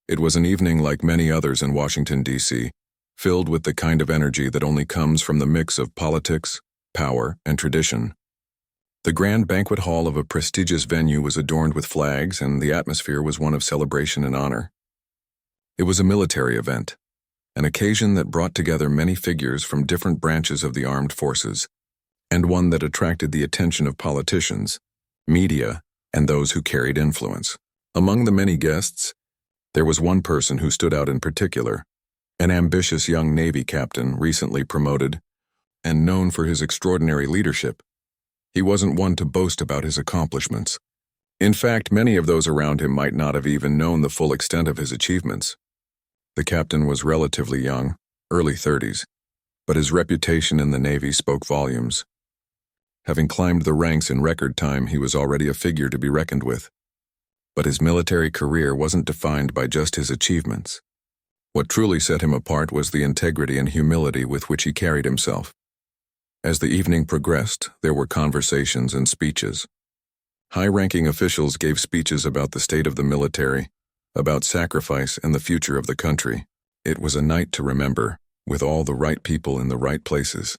It was an evening like many others in Washington, D.C., filled with the kind of energy that only comes from the mix of politics, power, and tradition. The grand banquet hall of a prestigious venue was adorned with flags, and the atmosphere was one of celebration and honor. It was a military event, an occasion that brought together many figures from different branches of the armed forces, and one that attracted the attention of politicians, media, and those who carried influence. Among the many guests, there was one person who stood out in particular, an ambitious young Navy captain recently promoted and known for his extraordinary leadership. He wasn't one to boast about his accomplishments. In fact, many of those around him might not have even known the full extent of his achievements. The captain was relatively young, early 30s, but his reputation in the Navy spoke volumes. Having climbed the ranks in record time, he was already a figure to be reckoned with. But his military career wasn't defined by just his achievements. What truly set him apart was the integrity and humility with which he carried himself. As the evening progressed, there were conversations and speeches. High-ranking officials gave speeches about the state of the military, about sacrifice and the future of the country. It was a night to remember, with all the right people in the right places.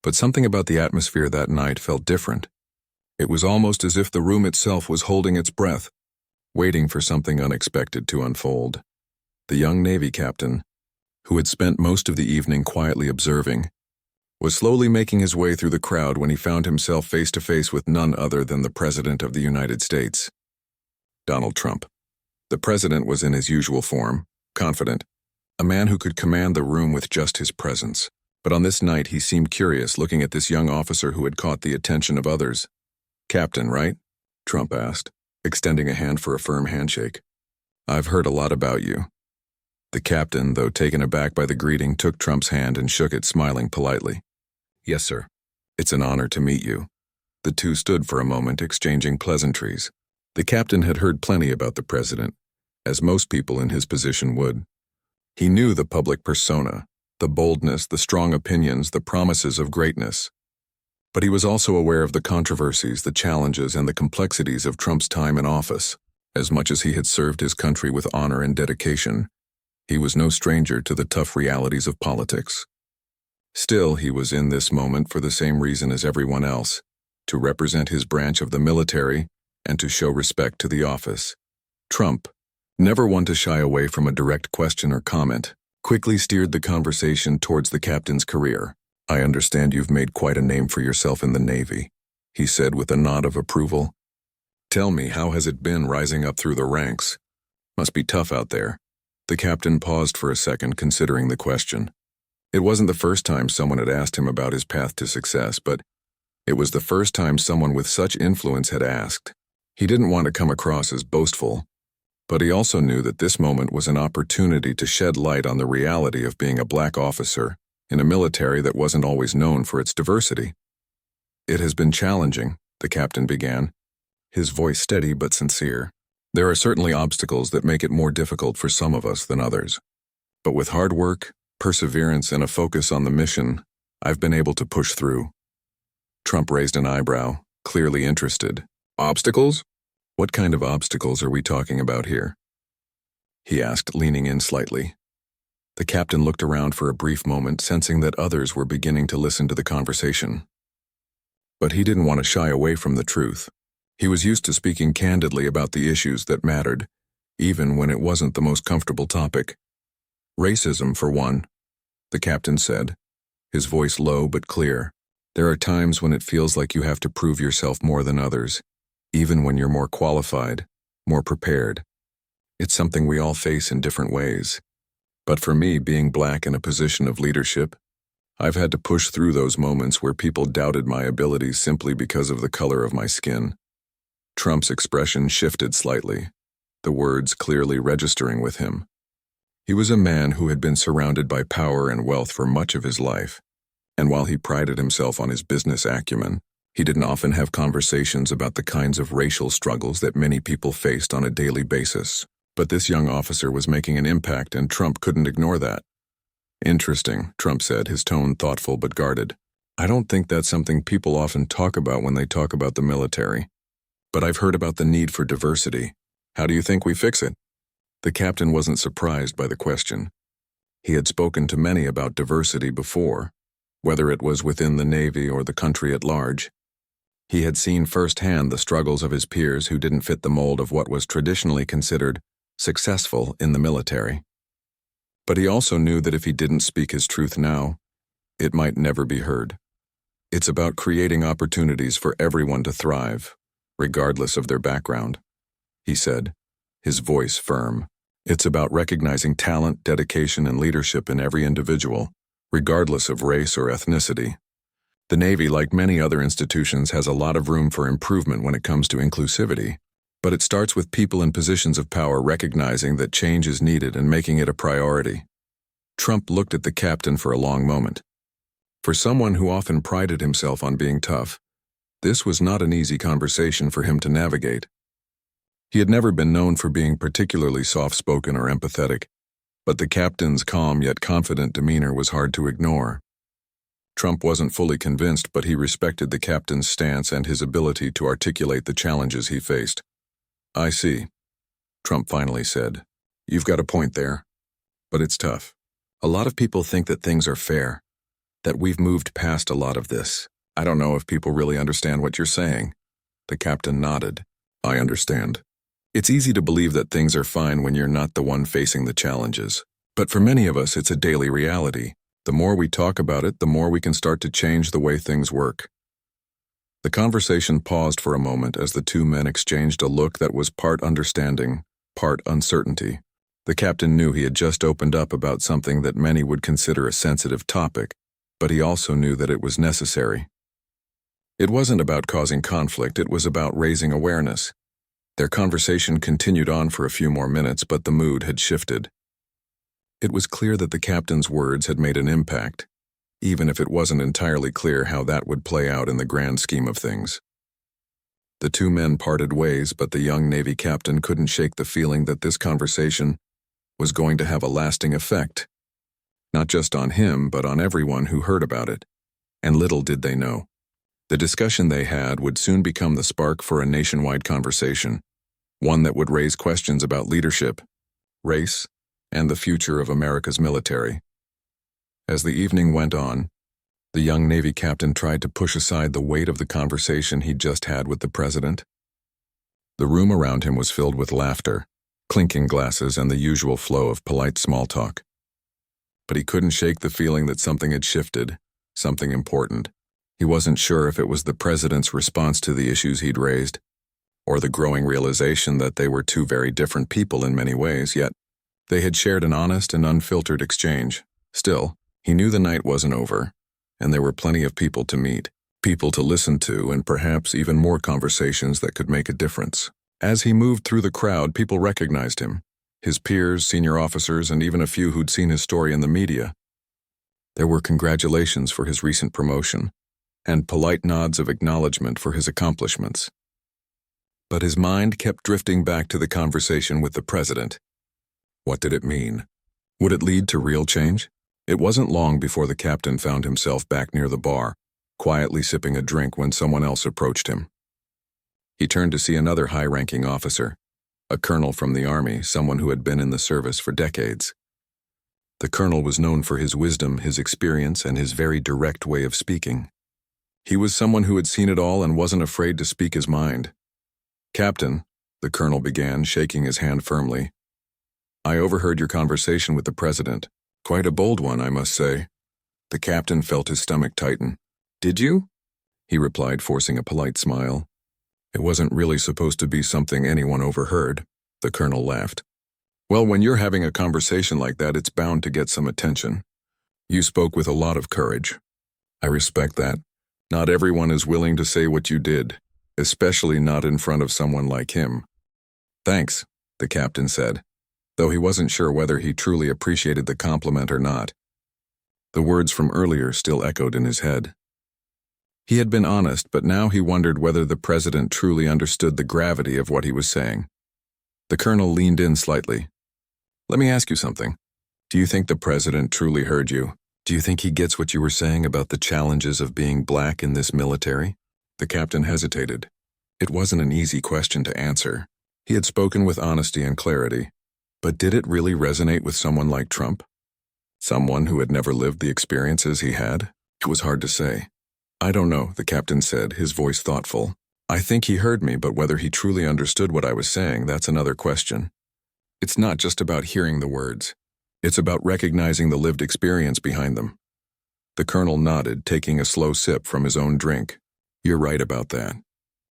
But something about the atmosphere that night felt different. It was almost as if the room itself was holding its breath, waiting for something unexpected to unfold. The young Navy captain, who had spent most of the evening quietly observing, was slowly making his way through the crowd when he found himself face to face with none other than the President of the United States, Donald Trump. The president was in his usual form, confident, a man who could command the room with just his presence. But on this night he seemed curious, looking at this young officer who had caught the attention of others. "Captain, right?" Trump asked, extending a hand for a firm handshake. "I've heard a lot about you." The captain, though taken aback by the greeting, took Trump's hand and shook it, smiling politely. "Yes, sir. It's an honor to meet you." The two stood for a moment, exchanging pleasantries. The captain had heard plenty about the president, as most people in his position would. He knew the public persona, the boldness, the strong opinions, the promises of greatness. But he was also aware of the controversies, the challenges, and the complexities of Trump's time in office. As much as he had served his country with honor and dedication, he was no stranger to the tough realities of politics. Still, he was in this moment for the same reason as everyone else, to represent his branch of the military and to show respect to the office. Trump, never one to shy away from a direct question or comment, quickly steered the conversation towards the captain's career. "I understand you've made quite a name for yourself in the Navy," he said with a nod of approval. "Tell me, how has it been rising up through the ranks? Must be tough out there." The captain paused for a second, considering the question. It wasn't the first time someone had asked him about his path to success, but it was the first time someone with such influence had asked. He didn't want to come across as boastful, but he also knew that this moment was an opportunity to shed light on the reality of being a black officer in a military that wasn't always known for its diversity. "It has been challenging," the captain began, his voice steady but sincere. "There are certainly obstacles that make it more difficult for some of us than others. But with hard work, perseverance, and a focus on the mission, I've been able to push through." Trump raised an eyebrow, clearly interested. "Obstacles? What kind of obstacles are we talking about here?" he asked, leaning in slightly. The captain looked around for a brief moment, sensing that others were beginning to listen to the conversation. But he didn't want to shy away from the truth. He was used to speaking candidly about the issues that mattered, even when it wasn't the most comfortable topic. "Racism, for one," the captain said, his voice low but clear. "There are times when it feels like you have to prove yourself more than others, even when you're more qualified, more prepared. It's something we all face in different ways. But for me, being black in a position of leadership, I've had to push through those moments where people doubted my abilities simply because of the color of my skin." Trump's expression shifted slightly, the words clearly registering with him. He was a man who had been surrounded by power and wealth for much of his life, and while he prided himself on his business acumen, he didn't often have conversations about the kinds of racial struggles that many people faced on a daily basis. But this young officer was making an impact, and Trump couldn't ignore that. "Interesting," Trump said, his tone thoughtful but guarded. "I don't think that's something people often talk about when they talk about the military. But I've heard about the need for diversity. How do you think we fix it?" The captain wasn't surprised by the question. He had spoken to many about diversity before, whether it was within the Navy or the country at large. He had seen firsthand the struggles of his peers who didn't fit the mold of what was traditionally considered successful in the military. But he also knew that if he didn't speak his truth now, it might never be heard. It's about creating opportunities for everyone to thrive, regardless of their background, he said, his voice firm. It's about recognizing talent, dedication, and leadership in every individual, regardless of race or ethnicity. The Navy, like many other institutions, has a lot of room for improvement when it comes to inclusivity, but it starts with people in positions of power recognizing that change is needed and making it a priority. Trump looked at the captain for a long moment. For someone who often prided himself on being tough, this was not an easy conversation for him to navigate. He had never been known for being particularly soft-spoken or empathetic, but the captain's calm yet confident demeanor was hard to ignore. Trump wasn't fully convinced, but he respected the captain's stance and his ability to articulate the challenges he faced. "I see," Trump finally said. "You've got a point there. But it's tough. A lot of people think that things are fair, that we've moved past a lot of this. I don't know if people really understand what you're saying." The captain nodded. "I understand. It's easy to believe that things are fine when you're not the one facing the challenges. But for many of us, it's a daily reality. The more we talk about it, the more we can start to change the way things work." The conversation paused for a moment as the two men exchanged a look that was part understanding, part uncertainty. The captain knew he had just opened up about something that many would consider a sensitive topic, but he also knew that it was necessary. It wasn't about causing conflict, it was about raising awareness. Their conversation continued on for a few more minutes, but the mood had shifted. It was clear that the captain's words had made an impact, even if it wasn't entirely clear how that would play out in the grand scheme of things. The two men parted ways, but the young Navy captain couldn't shake the feeling that this conversation was going to have a lasting effect, not just on him, but on everyone who heard about it. And little did they know. The discussion they had would soon become the spark for a nationwide conversation, one that would raise questions about leadership, race, and the future of America's military. As the evening went on, the young Navy captain tried to push aside the weight of the conversation he'd just had with the president. The room around him was filled with laughter, clinking glasses, and the usual flow of polite small talk. But he couldn't shake the feeling that something had shifted, something important. He wasn't sure if it was the president's response to the issues he'd raised, or the growing realization that they were two very different people in many ways, yet they had shared an honest and unfiltered exchange. Still, he knew the night wasn't over, and there were plenty of people to meet, people to listen to, and perhaps even more conversations that could make a difference. As he moved through the crowd, people recognized him, his peers, senior officers, and even a few who'd seen his story in the media. There were congratulations for his recent promotion, and polite nods of acknowledgement for his accomplishments. But his mind kept drifting back to the conversation with the president. What did it mean? Would it lead to real change? It wasn't long before the captain found himself back near the bar, quietly sipping a drink when someone else approached him. He turned to see another high-ranking officer, a colonel from the Army, someone who had been in the service for decades. The colonel was known for his wisdom, his experience, and his very direct way of speaking. He was someone who had seen it all and wasn't afraid to speak his mind. "Captain," the colonel began, shaking his hand firmly, "I overheard your conversation with the president. Quite a bold one, I must say." The captain felt his stomach tighten. "Did you?" he replied, forcing a polite smile. "It wasn't really supposed to be something anyone overheard," the colonel laughed. "Well, when you're having a conversation like that, it's bound to get some attention. You spoke with a lot of courage. I respect that. Not everyone is willing to say what you did, especially not in front of someone like him." "Thanks," the captain said, though he wasn't sure whether he truly appreciated the compliment or not. The words from earlier still echoed in his head. He had been honest, but now he wondered whether the president truly understood the gravity of what he was saying. The colonel leaned in slightly. "Let me ask you something. Do you think the president truly heard you? Do you think he gets what you were saying about the challenges of being black in this military?" The captain hesitated. It wasn't an easy question to answer. He had spoken with honesty and clarity, But did it really resonate with someone like Trump? Someone who had never lived the experiences he had? It was hard to say. "I don't know," the captain said, his voice thoughtful. "I think he heard me, but whether he truly understood what I was saying, that's another question. It's not just about hearing the words. It's about recognizing the lived experience behind them." The colonel nodded, taking a slow sip from his own drink. "You're right about that.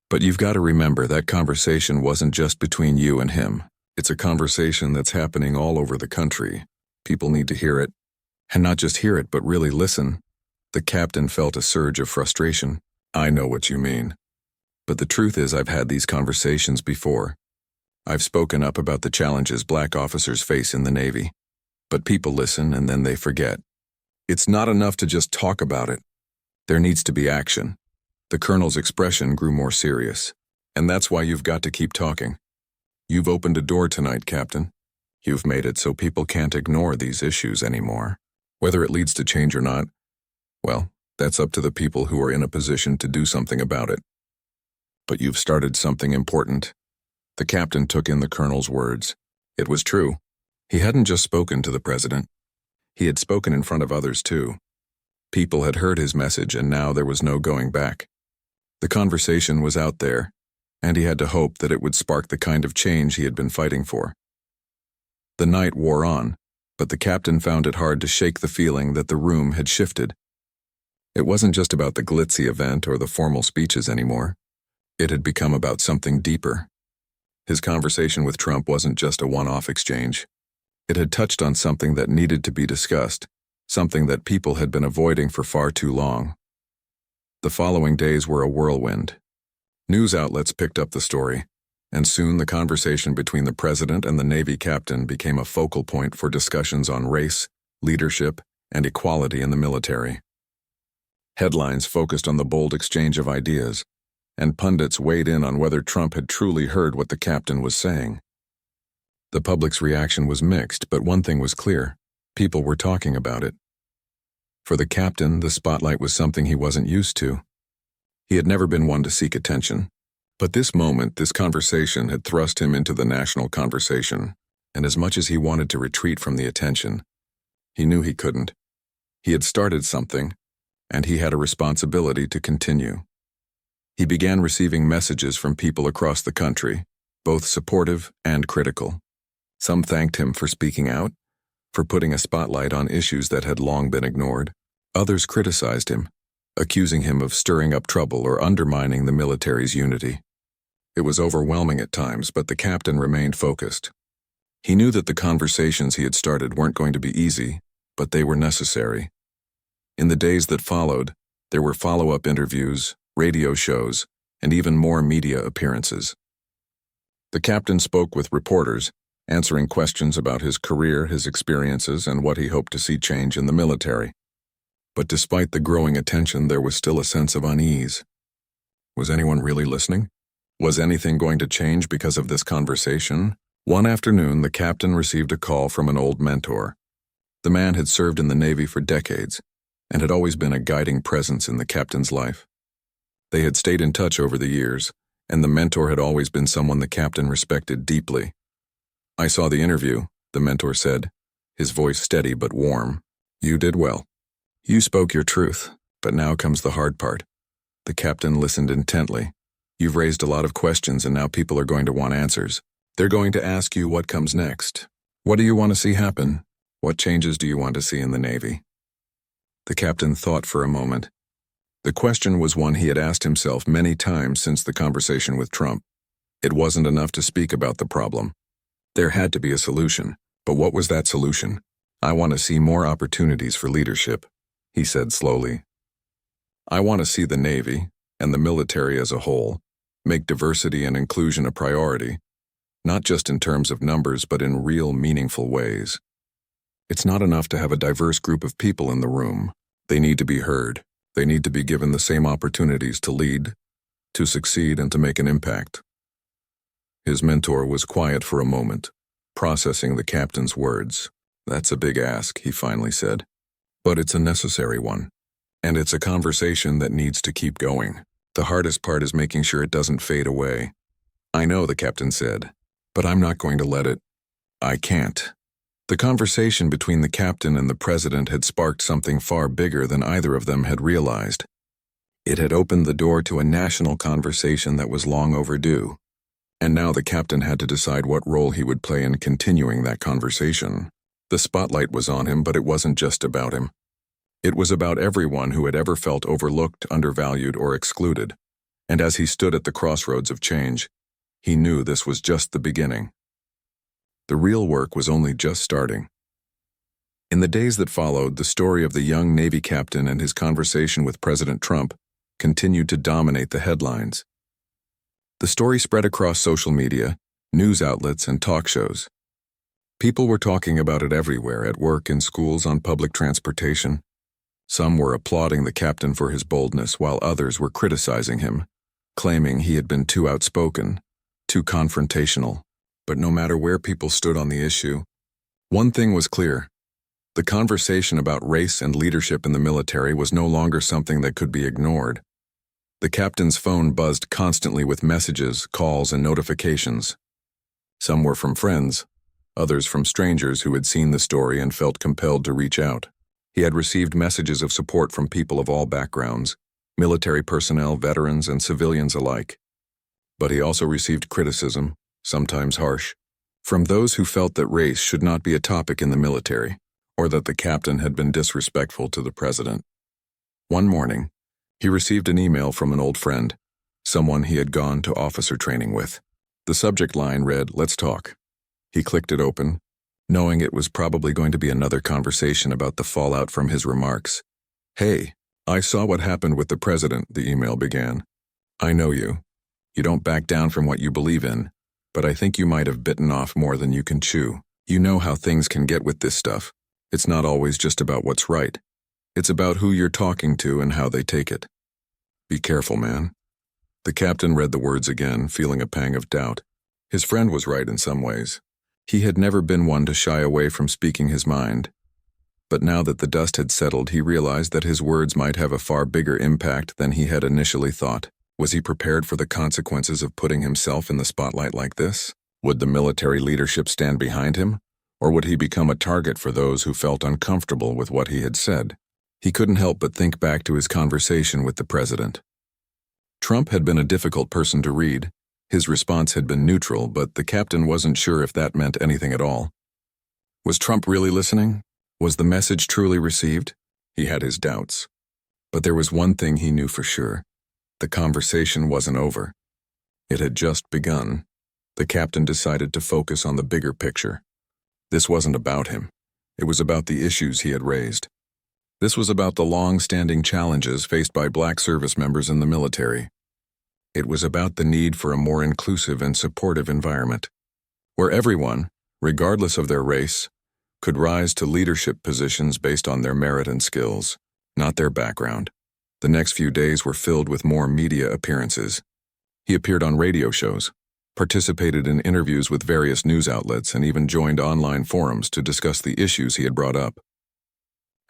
But you've got to remember that conversation wasn't just between you and him. It's a conversation that's happening all over the country. People need to hear it. And not just hear it, but really listen." The captain felt a surge of frustration. "I know what you mean. But the truth is, I've had these conversations before. I've spoken up about the challenges black officers face in the Navy. But people listen and then they forget. It's not enough to just talk about it. There needs to be action." The colonel's expression grew more serious. "And that's why you've got to keep talking. You've opened a door tonight, Captain. You've made it so people can't ignore these issues anymore. Whether it leads to change or not, well, that's up to the people who are in a position to do something about it. But you've started something important." The captain took in the colonel's words. It was true. He hadn't just spoken to the president. He had spoken in front of others too. People had heard his message, and now there was no going back. The conversation was out there, and he had to hope that it would spark the kind of change he had been fighting for. The night wore on, but the captain found it hard to shake the feeling that the room had shifted. It wasn't just about the glitzy event or the formal speeches anymore. It had become about something deeper. His conversation with Trump wasn't just a one-off exchange. It had touched on something that needed to be discussed, something that people had been avoiding for far too long. The following days were a whirlwind. News outlets picked up the story, and soon the conversation between the president and the Navy captain became a focal point for discussions on race, leadership, and equality in the military. Headlines focused on the bold exchange of ideas, and pundits weighed in on whether Trump had truly heard what the captain was saying. The public's reaction was mixed, but one thing was clear: people were talking about it. For the captain, the spotlight was something he wasn't used to. He had never been one to seek attention. But this moment, this conversation, had thrust him into the national conversation, and as much as he wanted to retreat from the attention, he knew he couldn't. He had started something, and he had a responsibility to continue. He began receiving messages from people across the country, both supportive and critical. Some thanked him for speaking out, for putting a spotlight on issues that had long been ignored. Others criticized him, accusing him of stirring up trouble or undermining the military's unity. It was overwhelming at times, but the captain remained focused. He knew that the conversations he had started weren't going to be easy, but they were necessary. In the days that followed, there were follow-up interviews, radio shows, and even more media appearances. The captain spoke with reporters, answering questions about his career, his experiences, and what he hoped to see change in the military. But despite the growing attention, there was still a sense of unease. Was anyone really listening? Was anything going to change because of this conversation? One afternoon, the captain received a call from an old mentor. The man had served in the Navy for decades and had always been a guiding presence in the captain's life. They had stayed in touch over the years, and the mentor had always been someone the captain respected deeply. "I saw the interview," the mentor said, his voice steady but warm. "You did well. You spoke your truth, but now comes the hard part." The captain listened intently. "You've raised a lot of questions, and now people are going to want answers. They're going to ask you what comes next. What do you want to see happen? What changes do you want to see in the Navy?" The captain thought for a moment. The question was one he had asked himself many times since the conversation with Trump. It wasn't enough to speak about the problem. There had to be a solution. But what was that solution? "I want to see more opportunities for leadership," he said slowly. "I want to see the Navy, and the military as a whole, make diversity and inclusion a priority, not just in terms of numbers but in real, meaningful ways. It's not enough to have a diverse group of people in the room. They need to be heard. They need to be given the same opportunities to lead, to succeed, and to make an impact." His mentor was quiet for a moment, processing the captain's words. "That's a big ask," he finally said. "But it's a necessary one. And it's a conversation that needs to keep going. The hardest part is making sure it doesn't fade away." "I know," the captain said, "but I'm not going to let it." I can't. The conversation between the captain and the president had sparked something far bigger than either of them had realized. It had opened the door to a national conversation that was long overdue. And now the captain had to decide what role he would play in continuing that conversation. The spotlight was on him, but it wasn't just about him. It was about everyone who had ever felt overlooked, undervalued, or excluded. And as he stood at the crossroads of change, he knew this was just the beginning. The real work was only just starting. In the days that followed, the story of the young Navy captain and his conversation with President Trump continued to dominate the headlines. The story spread across social media, news outlets, and talk shows. People were talking about it everywhere, at work, in schools, on public transportation. Some were applauding the captain for his boldness, while others were criticizing him, claiming he had been too outspoken, too confrontational. But no matter where people stood on the issue, one thing was clear. The conversation about race and leadership in the military was no longer something that could be ignored. The captain's phone buzzed constantly with messages, calls, and notifications. Some were from friends, others from strangers who had seen the story and felt compelled to reach out. He had received messages of support from people of all backgrounds, military personnel, veterans, and civilians alike. But he also received criticism, sometimes harsh, from those who felt that race should not be a topic in the military, or that the captain had been disrespectful to the president. One morning, he received an email from an old friend, someone he had gone to officer training with. The subject line read, "Let's talk." He clicked it open, knowing it was probably going to be another conversation about the fallout from his remarks. "Hey, I saw what happened with the president," the email began. "I know you. You don't back down from what you believe in, but I think you might have bitten off more than you can chew. You know how things can get with this stuff. It's not always just about what's right. It's about who you're talking to and how they take it. Be careful, man." The captain read the words again, feeling a pang of doubt. His friend was right in some ways. He had never been one to shy away from speaking his mind. But now that the dust had settled, he realized that his words might have a far bigger impact than he had initially thought. Was he prepared for the consequences of putting himself in the spotlight like this? Would the military leadership stand behind him? Or would he become a target for those who felt uncomfortable with what he had said? He couldn't help but think back to his conversation with the president. Trump had been a difficult person to read. His response had been neutral, but the captain wasn't sure if that meant anything at all. Was Trump really listening? Was the message truly received? He had his doubts. But there was one thing he knew for sure. The conversation wasn't over. It had just begun. The captain decided to focus on the bigger picture. This wasn't about him. It was about the issues he had raised. This was about the long-standing challenges faced by black service members in the military. It was about the need for a more inclusive and supportive environment, where everyone, regardless of their race, could rise to leadership positions based on their merit and skills, not their background. The next few days were filled with more media appearances. He appeared on radio shows, participated in interviews with various news outlets, and even joined online forums to discuss the issues he had brought up.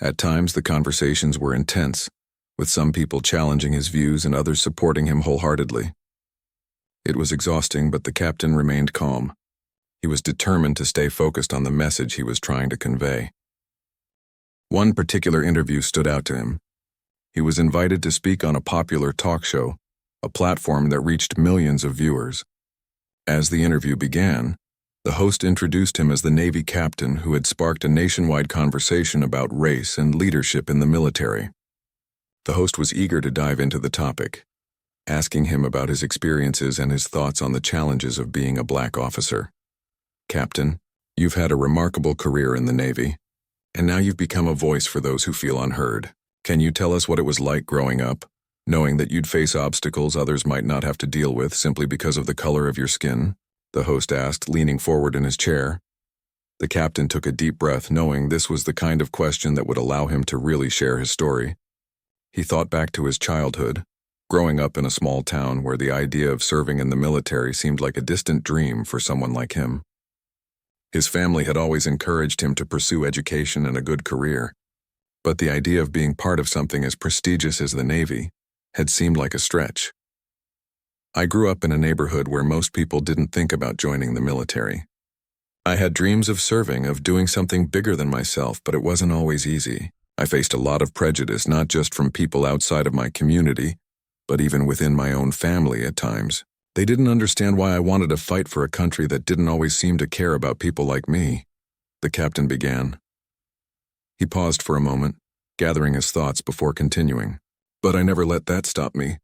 At times, the conversations were intense, with some people challenging his views and others supporting him wholeheartedly. It was exhausting, but the captain remained calm. He was determined to stay focused on the message he was trying to convey. One particular interview stood out to him. He was invited to speak on a popular talk show, a platform that reached millions of viewers. As the interview began, the host introduced him as the Navy captain who had sparked a nationwide conversation about race and leadership in the military. The host was eager to dive into the topic, asking him about his experiences and his thoughts on the challenges of being a black officer. "Captain, you've had a remarkable career in the Navy, and now you've become a voice for those who feel unheard. Can you tell us what it was like growing up, knowing that you'd face obstacles others might not have to deal with simply because of the color of your skin?" the host asked, leaning forward in his chair. The captain took a deep breath, knowing this was the kind of question that would allow him to really share his story. He thought back to his childhood, growing up in a small town where the idea of serving in the military seemed like a distant dream for someone like him. His family had always encouraged him to pursue education and a good career, but the idea of being part of something as prestigious as the Navy had seemed like a stretch. "I grew up in a neighborhood where most people didn't think about joining the military. I had dreams of serving, of doing something bigger than myself, but it wasn't always easy. I faced a lot of prejudice, not just from people outside of my community, but even within my own family at times. They didn't understand why I wanted to fight for a country that didn't always seem to care about people like me. The captain began. He paused for a moment, gathering his thoughts before continuing. But I never let that stop me.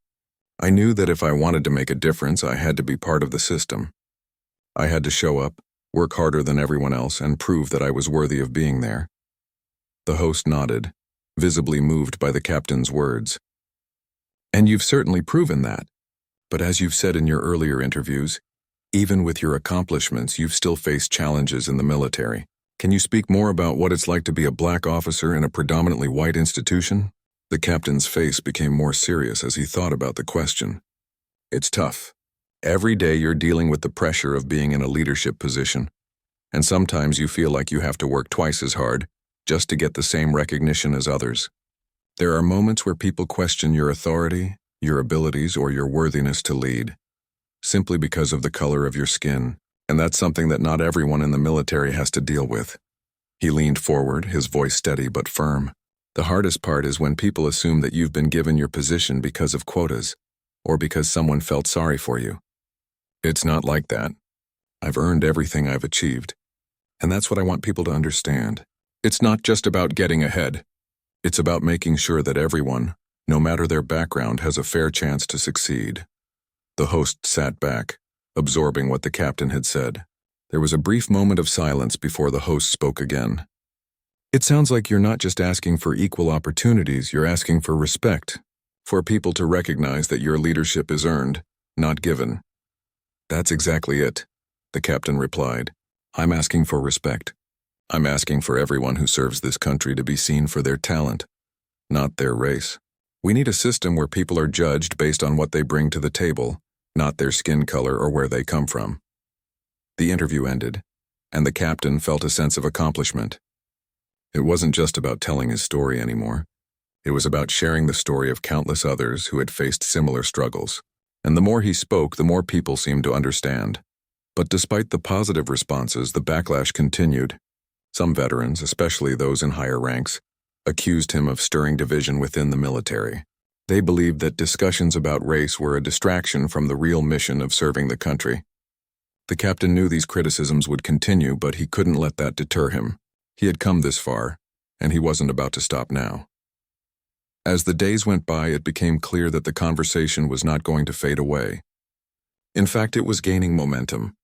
I knew that if I wanted to make a difference, I had to be part of the system. I had to show up, work harder than everyone else, and prove that I was worthy of being there. The host nodded, visibly moved by the captain's words. And you've certainly proven that. But as you've said in your earlier interviews, even with your accomplishments, you've still faced challenges in the military. Can you speak more about what it's like to be a black officer in a predominantly white institution? The captain's face became more serious as he thought about the question. It's tough. Every day you're dealing with the pressure of being in a leadership position, and sometimes you feel like you have to work twice as hard just to get the same recognition as others. There are moments where people question your authority, your abilities, or your worthiness to lead, simply because of the color of your skin, and that's something that not everyone in the military has to deal with. He leaned forward, his voice steady but firm. The hardest part is when people assume that you've been given your position because of quotas, or because someone felt sorry for you. It's not like that. I've earned everything I've achieved, and that's what I want people to understand. It's not just about getting ahead. It's about making sure that everyone, no matter their background, has a fair chance to succeed. The host sat back, absorbing what the captain had said. There was a brief moment of silence before the host spoke again. It sounds like you're not just asking for equal opportunities, you're asking for respect, for people to recognize that your leadership is earned, not given. That's exactly it, the captain replied. I'm asking for respect. I'm asking for everyone who serves this country to be seen for their talent, not their race. We need a system where people are judged based on what they bring to the table, not their skin color or where they come from. The interview ended, and the captain felt a sense of accomplishment. It wasn't just about telling his story anymore. It was about sharing the story of countless others who had faced similar struggles. And the more he spoke, the more people seemed to understand. But despite the positive responses, the backlash continued. Some veterans, especially those in higher ranks, accused him of stirring division within the military. They believed that discussions about race were a distraction from the real mission of serving the country. The captain knew these criticisms would continue, but he couldn't let that deter him. He had come this far, and he wasn't about to stop now. As the days went by, it became clear that the conversation was not going to fade away. In fact, it was gaining momentum.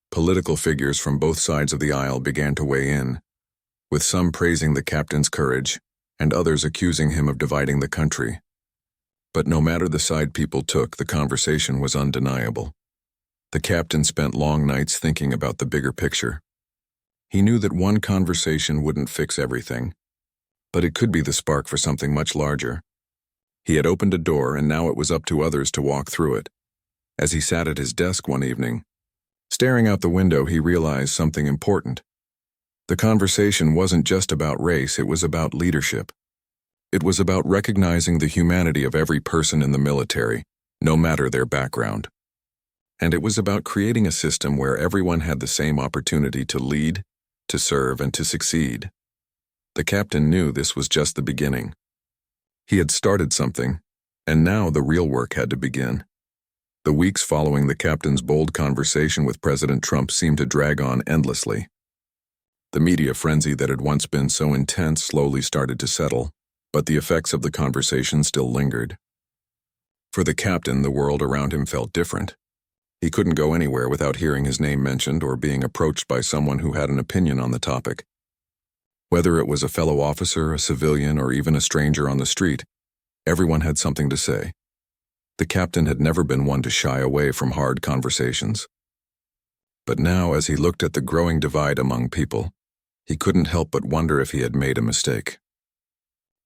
Political figures from both sides of the aisle began to weigh in, with some praising the captain's courage and others accusing him of dividing the country. But no matter the side people took, the conversation was undeniable. The captain spent long nights thinking about the bigger picture. He knew that one conversation wouldn't fix everything, but it could be the spark for something much larger. He had opened a door, and now it was up to others to walk through it. As he sat at his desk one evening, staring out the window, he realized something important. The conversation wasn't just about race, it was about leadership. It was about recognizing the humanity of every person in the military, no matter their background. And it was about creating a system where everyone had the same opportunity to lead, to serve, and to succeed. The captain knew this was just the beginning. He had started something, and now the real work had to begin. The weeks following the captain's bold conversation with President Trump seemed to drag on endlessly. The media frenzy that had once been so intense slowly started to settle, but the effects of the conversation still lingered. For the captain, the world around him felt different. He couldn't go anywhere without hearing his name mentioned or being approached by someone who had an opinion on the topic. Whether it was a fellow officer, a civilian, or even a stranger on the street, everyone had something to say. The captain had never been one to shy away from hard conversations. But now, as he looked at the growing divide among people, he couldn't help but wonder if he had made a mistake.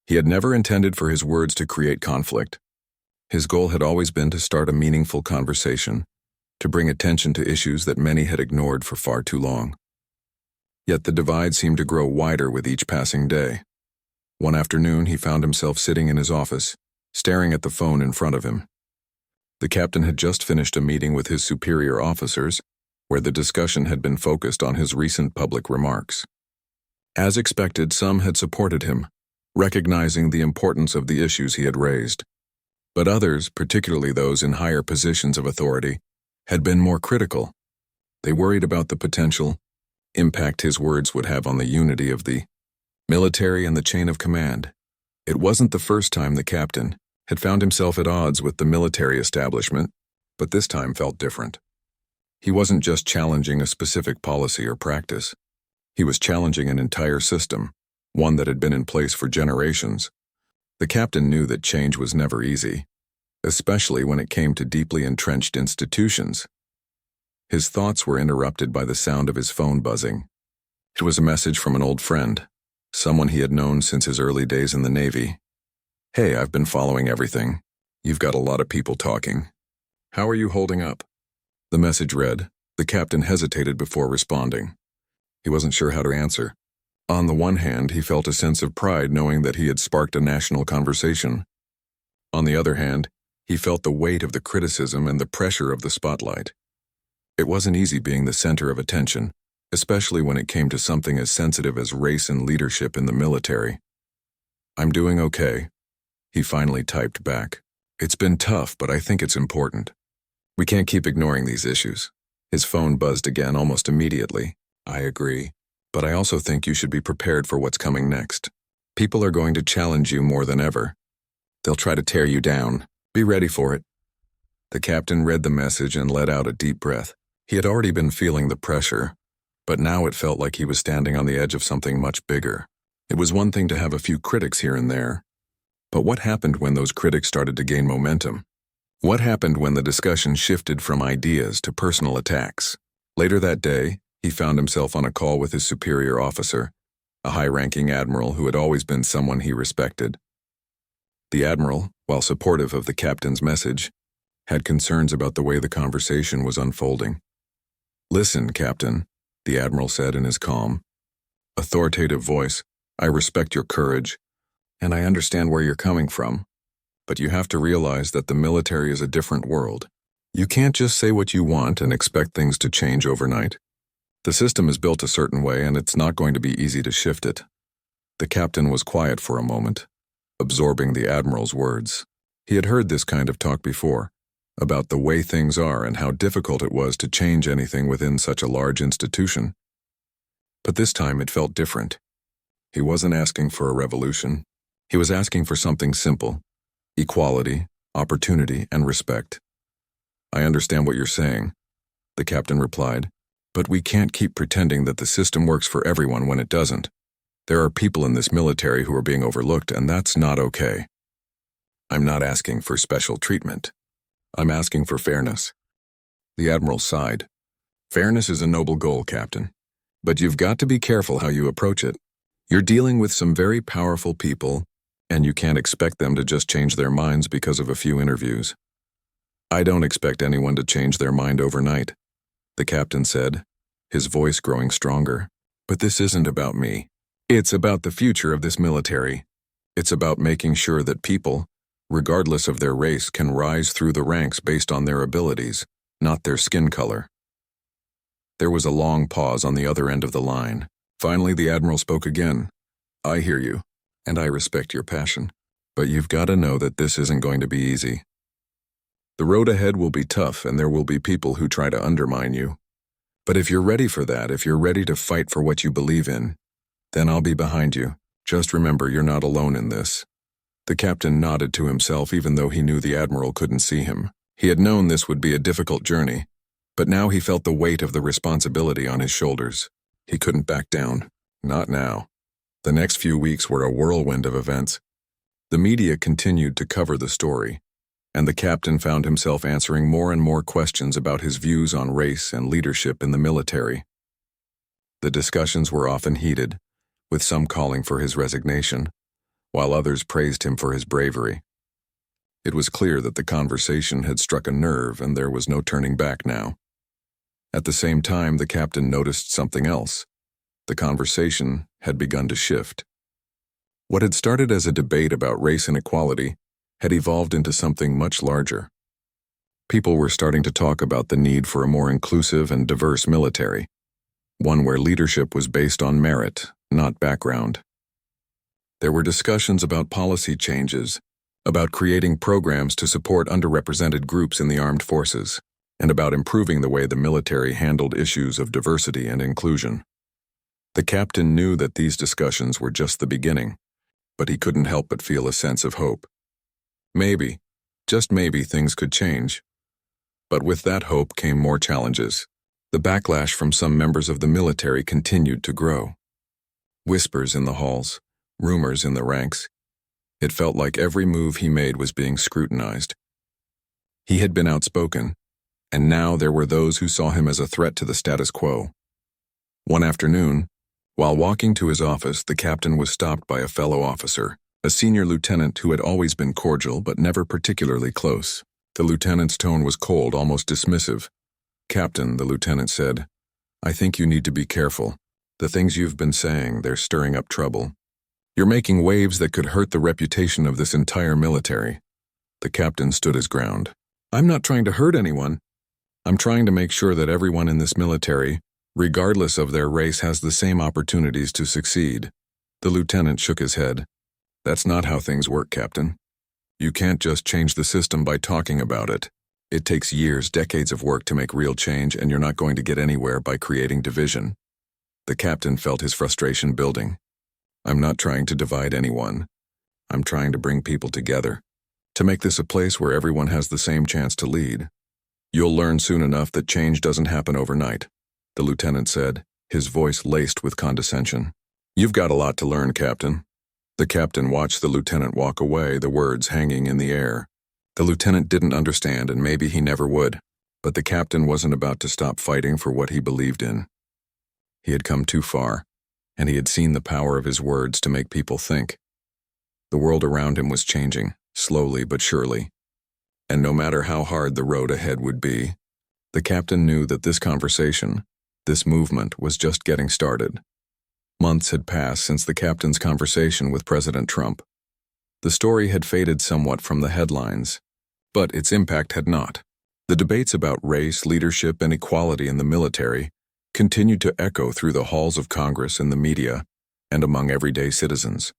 He had never intended for his words to create conflict. His goal had always been to start a meaningful conversation, to bring attention to issues that many had ignored for far too long. Yet the divide seemed to grow wider with each passing day. One afternoon, he found himself sitting in his office, staring at the phone in front of him. The captain had just finished a meeting with his superior officers, where the discussion had been focused on his recent public remarks. As expected, some had supported him, recognizing the importance of the issues he had raised. But others, particularly those in higher positions of authority, had been more critical. They worried about the potential impact his words would have on the unity of the military and the chain of command. It wasn't the first time the captain had found himself at odds with the military establishment, but this time felt different. He wasn't just challenging a specific policy or practice. He was challenging an entire system, one that had been in place for generations. The captain knew that change was never easy, especially when it came to deeply entrenched institutions. His thoughts were interrupted by the sound of his phone buzzing. It was a message from an old friend, someone he had known since his early days in the Navy. "Hey, I've been following everything. You've got a lot of people talking. How are you holding up?" The message read. The captain hesitated before responding. He wasn't sure how to answer. On the one hand, he felt a sense of pride knowing that he had sparked a national conversation. On the other hand, he felt the weight of the criticism and the pressure of the spotlight. It wasn't easy being the center of attention, especially when it came to something as sensitive as race and leadership in the military. "I'm doing okay," he finally typed back. "It's been tough, but I think it's important. We can't keep ignoring these issues." His phone buzzed again almost immediately. "I agree, but I also think you should be prepared for what's coming next. People are going to challenge you more than ever. They'll try to tear you down. Be ready for it." The captain read the message and let out a deep breath. He had already been feeling the pressure, but now it felt like he was standing on the edge of something much bigger. It was one thing to have a few critics here and there, but what happened when those critics started to gain momentum? What happened when the discussion shifted from ideas to personal attacks? Later that day, he found himself on a call with his superior officer, a high-ranking admiral who had always been someone he respected. The admiral, while supportive of the captain's message, had concerns about the way the conversation was unfolding. "Listen, Captain," the admiral said in his calm, authoritative voice, "I respect your courage, and I understand where you're coming from, but you have to realize that the military is a different world. You can't just say what you want and expect things to change overnight. The system is built a certain way, and it's not going to be easy to shift it." The captain was quiet for a moment, absorbing the admiral's words. He had heard this kind of talk before, about the way things are and how difficult it was to change anything within such a large institution. But this time it felt different. He wasn't asking for a revolution. He was asking for something simple: equality, opportunity, and respect. "I understand what you're saying," the captain replied, "but we can't keep pretending that the system works for everyone when it doesn't. There are people in this military who are being overlooked, and that's not okay. I'm not asking for special treatment. I'm asking for fairness." The admiral sighed. "Fairness is a noble goal, Captain, but you've got to be careful how you approach it. You're dealing with some very powerful people, and you can't expect them to just change their minds because of a few interviews." "I don't expect anyone to change their mind overnight," the captain said, his voice growing stronger. "But this isn't about me. It's about the future of this military. It's about making sure that people, regardless of their race, can rise through the ranks based on their abilities, not their skin color." There was a long pause on the other end of the line. Finally, the admiral spoke again. "I hear you, and I respect your passion, but you've got to know that this isn't going to be easy. The road ahead will be tough, and there will be people who try to undermine you. But if you're ready for that, if you're ready to fight for what you believe in, then I'll be behind you. Just remember, you're not alone in this." The captain nodded to himself even though he knew the admiral couldn't see him. He had known this would be a difficult journey, but now he felt the weight of the responsibility on his shoulders. He couldn't back down. Not now. The next few weeks were a whirlwind of events. The media continued to cover the story, and the captain found himself answering more and more questions about his views on race and leadership in the military. The discussions were often heated, with some calling for his resignation, while others praised him for his bravery. It was clear that the conversation had struck a nerve and there was no turning back now. At the same time, the captain noticed something else. The conversation had begun to shift. What had started as a debate about race inequality had evolved into something much larger. People were starting to talk about the need for a more inclusive and diverse military, one where leadership was based on merit, not background. There were discussions about policy changes, about creating programs to support underrepresented groups in the armed forces, and about improving the way the military handled issues of diversity and inclusion. The captain knew that these discussions were just the beginning, but he couldn't help but feel a sense of hope. Maybe, just maybe, things could change. But with that hope came more challenges. The backlash from some members of the military continued to grow. Whispers in the halls, rumors in the ranks. It felt like every move he made was being scrutinized. He had been outspoken, and now there were those who saw him as a threat to the status quo. One afternoon, while walking to his office, the captain was stopped by a fellow officer, a senior lieutenant who had always been cordial but never particularly close. The lieutenant's tone was cold, almost dismissive. "Captain," the lieutenant said, "I think you need to be careful. The things you've been saying, they're stirring up trouble. You're making waves that could hurt the reputation of this entire military." The captain stood his ground. "I'm not trying to hurt anyone. I'm trying to make sure that everyone in this military, regardless of their race, has the same opportunities to succeed." The lieutenant shook his head. "That's not how things work, Captain. You can't just change the system by talking about it. It takes years, decades of work to make real change, and you're not going to get anywhere by creating division." The captain felt his frustration building. "I'm not trying to divide anyone. I'm trying to bring people together, to make this a place where everyone has the same chance to lead. You'll learn soon enough that change doesn't happen overnight," the lieutenant said, his voice laced with condescension. "You've got a lot to learn, Captain." The captain watched the lieutenant walk away, the words hanging in the air. The lieutenant didn't understand, and maybe he never would, but the captain wasn't about to stop fighting for what he believed in. He had come too far, and he had seen the power of his words to make people think. The world around him was changing, slowly but surely. And no matter how hard the road ahead would be, the captain knew that this conversation, this movement, was just getting started. Months had passed since the captain's conversation with President Trump. The story had faded somewhat from the headlines, but its impact had not. The debates about race, leadership, and equality in the military continued to echo through the halls of Congress and the media, and among everyday citizens.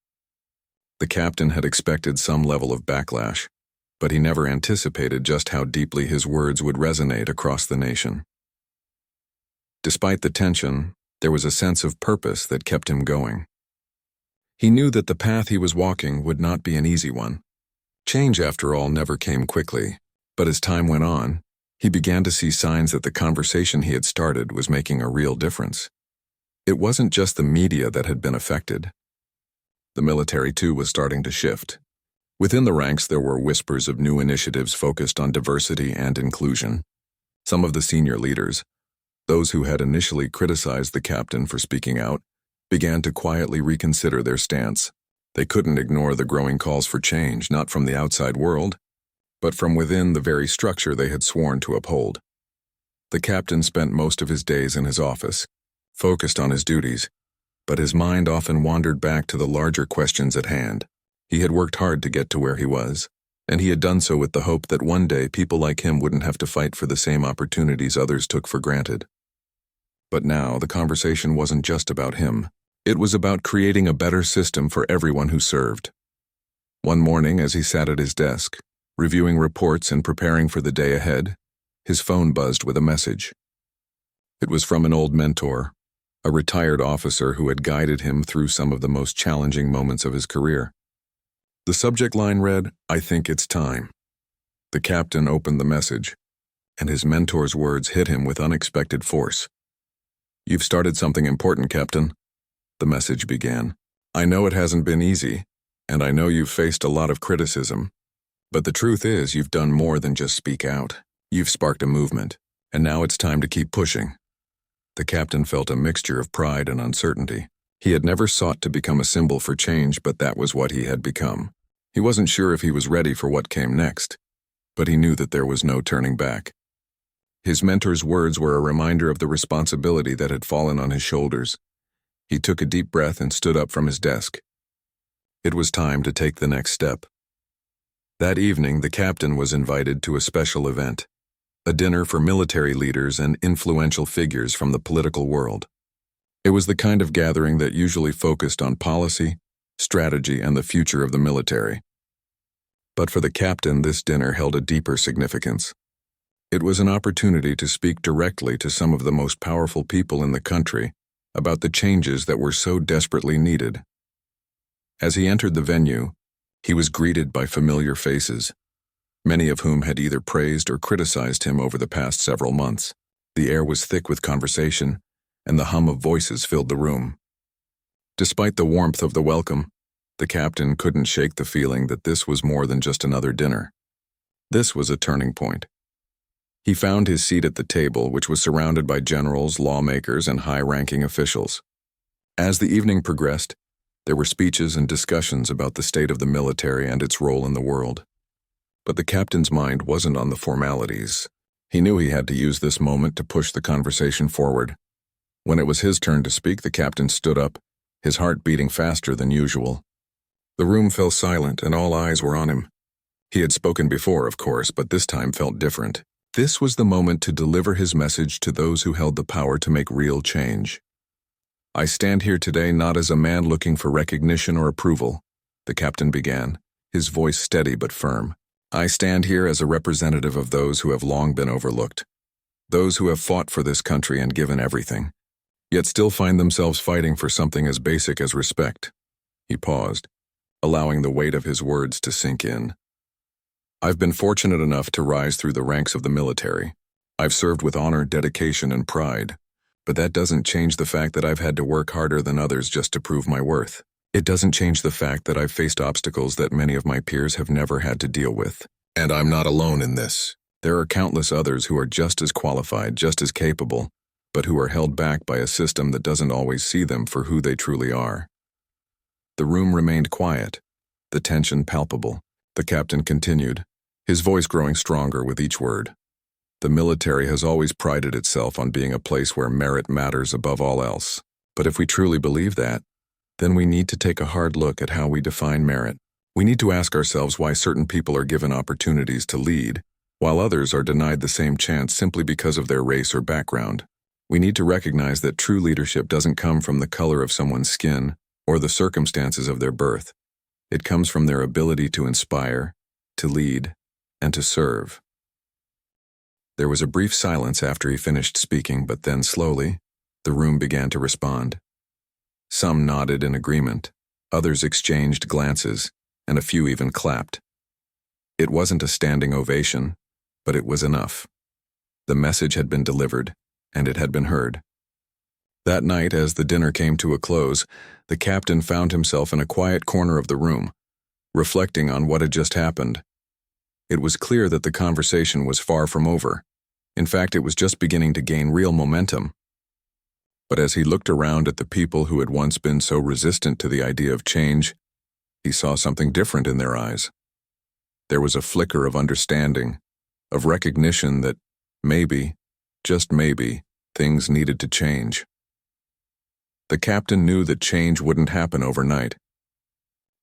The captain had expected some level of backlash, but he never anticipated just how deeply his words would resonate across the nation. Despite the tension, there was a sense of purpose that kept him going. He knew that the path he was walking would not be an easy one. Change, after all, never came quickly, but as time went on, he began to see signs that the conversation he had started was making a real difference. It wasn't just the media that had been affected. The military, too, was starting to shift. Within the ranks, there were whispers of new initiatives focused on diversity and inclusion. Some of the senior leaders, those who had initially criticized the captain for speaking out, began to quietly reconsider their stance. They couldn't ignore the growing calls for change, not from the outside world, but from within the very structure they had sworn to uphold. The captain spent most of his days in his office, focused on his duties, but his mind often wandered back to the larger questions at hand. He had worked hard to get to where he was, and he had done so with the hope that one day people like him wouldn't have to fight for the same opportunities others took for granted. But now the conversation wasn't just about him. It was about creating a better system for everyone who served. One morning, as he sat at his desk, reviewing reports and preparing for the day ahead, his phone buzzed with a message. It was from an old mentor, a retired officer who had guided him through some of the most challenging moments of his career. The subject line read, "I think it's time." The captain opened the message, and his mentor's words hit him with unexpected force. "You've started something important, Captain," the message began. "I know it hasn't been easy, and I know you've faced a lot of criticism, but the truth is you've done more than just speak out. You've sparked a movement, and now it's time to keep pushing." The captain felt a mixture of pride and uncertainty. He had never sought to become a symbol for change, but that was what he had become. He wasn't sure if he was ready for what came next, but he knew that there was no turning back. His mentor's words were a reminder of the responsibility that had fallen on his shoulders. He took a deep breath and stood up from his desk. It was time to take the next step. That evening, the captain was invited to a special event. a dinner for military leaders and influential figures from the political world. It was the kind of gathering that usually focused on policy, strategy, and the future of the military. But for the captain, this dinner held a deeper significance. It was an opportunity to speak directly to some of the most powerful people in the country about the changes that were so desperately needed. As he entered the venue, he was greeted by familiar faces, many of whom had either praised or criticized him over the past several months. The air was thick with conversation, and the hum of voices filled the room. Despite the warmth of the welcome, the captain couldn't shake the feeling that this was more than just another dinner. This was a turning point. He found his seat at the table, which was surrounded by generals, lawmakers, and high-ranking officials. As the evening progressed, there were speeches and discussions about the state of the military and its role in the world. But the captain's mind wasn't on the formalities. He knew he had to use this moment to push the conversation forward. When it was his turn to speak, the captain stood up, his heart beating faster than usual. The room fell silent and all eyes were on him. He had spoken before, of course, but this time felt different. This was the moment to deliver his message to those who held the power to make real change. "I stand here today not as a man looking for recognition or approval," the captain began, his voice steady but firm. "I stand here as a representative of those who have long been overlooked, those who have fought for this country and given everything, yet still find themselves fighting for something as basic as respect." He paused, allowing the weight of his words to sink in. "I've been fortunate enough to rise through the ranks of the military. I've served with honor, dedication, and pride, but that doesn't change the fact that I've had to work harder than others just to prove my worth. It doesn't change the fact that I've faced obstacles that many of my peers have never had to deal with. And I'm not alone in this. There are countless others who are just as qualified, just as capable, but who are held back by a system that doesn't always see them for who they truly are." The room remained quiet, the tension palpable. The captain continued, his voice growing stronger with each word. "The military has always prided itself on being a place where merit matters above all else. But if we truly believe that, then we need to take a hard look at how we define merit. We need to ask ourselves why certain people are given opportunities to lead, while others are denied the same chance simply because of their race or background. We need to recognize that true leadership doesn't come from the color of someone's skin or the circumstances of their birth. It comes from their ability to inspire, to lead, and to serve." There was a brief silence after he finished speaking, but then slowly, the room began to respond. Some nodded in agreement, others exchanged glances, and a few even clapped. It wasn't a standing ovation, but it was enough. The message had been delivered, and it had been heard. That night, as the dinner came to a close, the captain found himself in a quiet corner of the room, reflecting on what had just happened. It was clear that the conversation was far from over. In fact, it was just beginning to gain real momentum. But as he looked around at the people who had once been so resistant to the idea of change, he saw something different in their eyes. There was a flicker of understanding, of recognition that maybe, just maybe, things needed to change. The captain knew that change wouldn't happen overnight.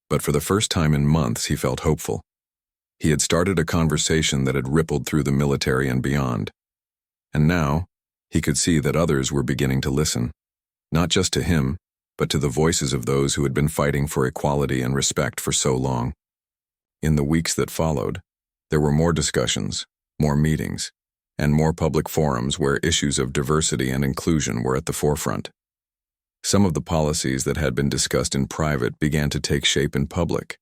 But for the first time in months, he felt hopeful. He had started a conversation that had rippled through the military and beyond. And now, he could see that others were beginning to listen, not just to him, but to the voices of those who had been fighting for equality and respect for so long. In the weeks that followed, there were more discussions, more meetings, and more public forums where issues of diversity and inclusion were at the forefront. Some of the policies that had been discussed in private began to take shape in public.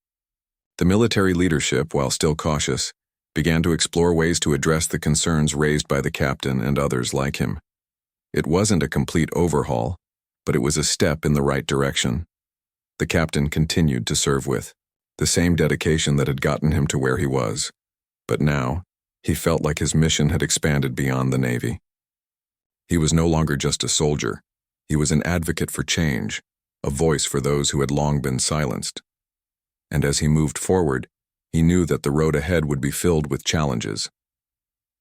The military leadership, while still cautious, began to explore ways to address the concerns raised by the captain and others like him. It wasn't a complete overhaul, but it was a step in the right direction. The captain continued to serve with the same dedication that had gotten him to where he was. But now, he felt like his mission had expanded beyond the Navy. He was no longer just a soldier. He was an advocate for change, a voice for those who had long been silenced. And as he moved forward, he knew that the road ahead would be filled with challenges.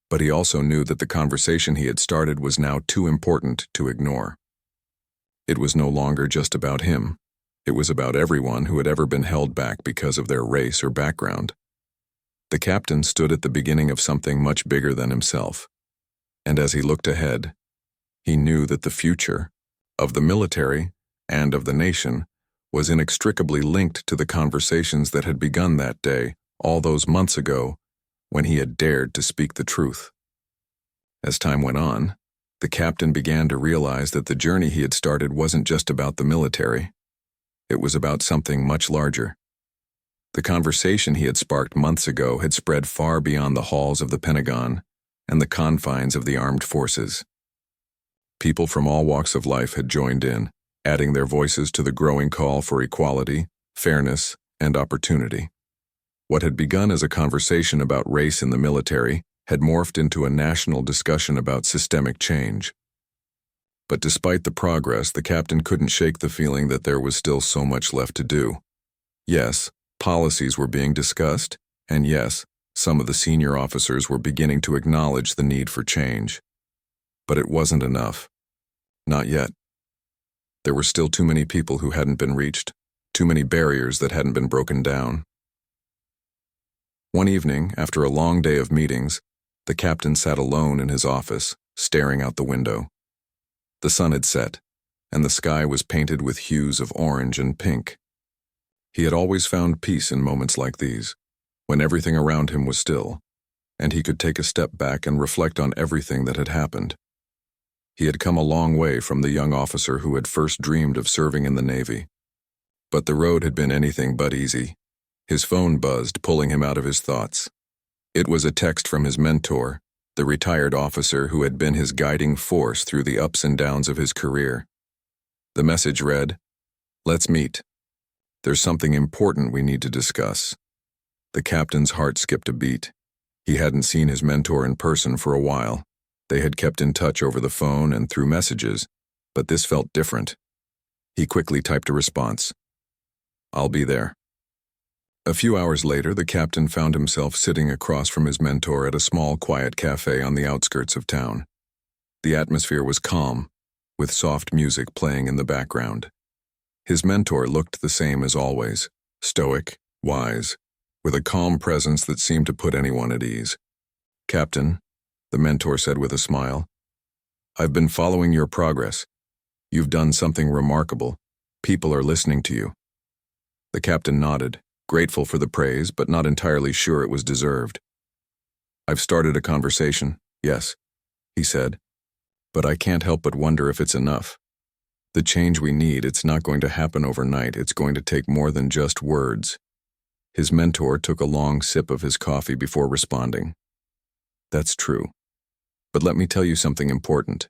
But he also knew that the conversation he had started was now too important to ignore. It was no longer just about him. It was about everyone who had ever been held back because of their race or background. The captain stood at the beginning of something much bigger than himself. And as he looked ahead, he knew that the future of the military and of the nation was inextricably linked to the conversations that had begun that day, all those months ago, when he had dared to speak the truth. As time went on, the captain began to realize that the journey he had started wasn't just about the military. It was about something much larger. The conversation he had sparked months ago had spread far beyond the halls of the Pentagon and the confines of the armed forces. People from all walks of life had joined in, adding their voices to the growing call for equality, fairness, and opportunity. What had begun as a conversation about race in the military had morphed into a national discussion about systemic change. But despite the progress, the captain couldn't shake the feeling that there was still so much left to do. Yes, policies were being discussed, and yes, some of the senior officers were beginning to acknowledge the need for change. But it wasn't enough. Not yet. There were still too many people who hadn't been reached, too many barriers that hadn't been broken down. One evening, after a long day of meetings, the captain sat alone in his office, staring out the window. The sun had set, and the sky was painted with hues of orange and pink. He had always found peace in moments like these, when everything around him was still, and he could take a step back and reflect on everything that had happened. He had come a long way from the young officer who had first dreamed of serving in the Navy. But the road had been anything but easy. His phone buzzed, pulling him out of his thoughts. It was a text from his mentor, the retired officer who had been his guiding force through the ups and downs of his career. The message read, "Let's meet. There's something important we need to discuss." The captain's heart skipped a beat. He hadn't seen his mentor in person for a while. They had kept in touch over the phone and through messages, but this felt different. He quickly typed a response. "I'll be there." A few hours later, the captain found himself sitting across from his mentor at a small, quiet cafe on the outskirts of town. The atmosphere was calm, with soft music playing in the background. His mentor looked the same as always, stoic, wise, with a calm presence that seemed to put anyone at ease. "Captain," the mentor said with a smile, "I've been following your progress. You've done something remarkable. People are listening to you." The captain nodded, grateful for the praise, but not entirely sure it was deserved. "I've started a conversation, yes," he said, "but I can't help but wonder if it's enough. The change we need, it's not going to happen overnight. It's going to take more than just words." His mentor took a long sip of his coffee before responding. "That's true. But let me tell you something important.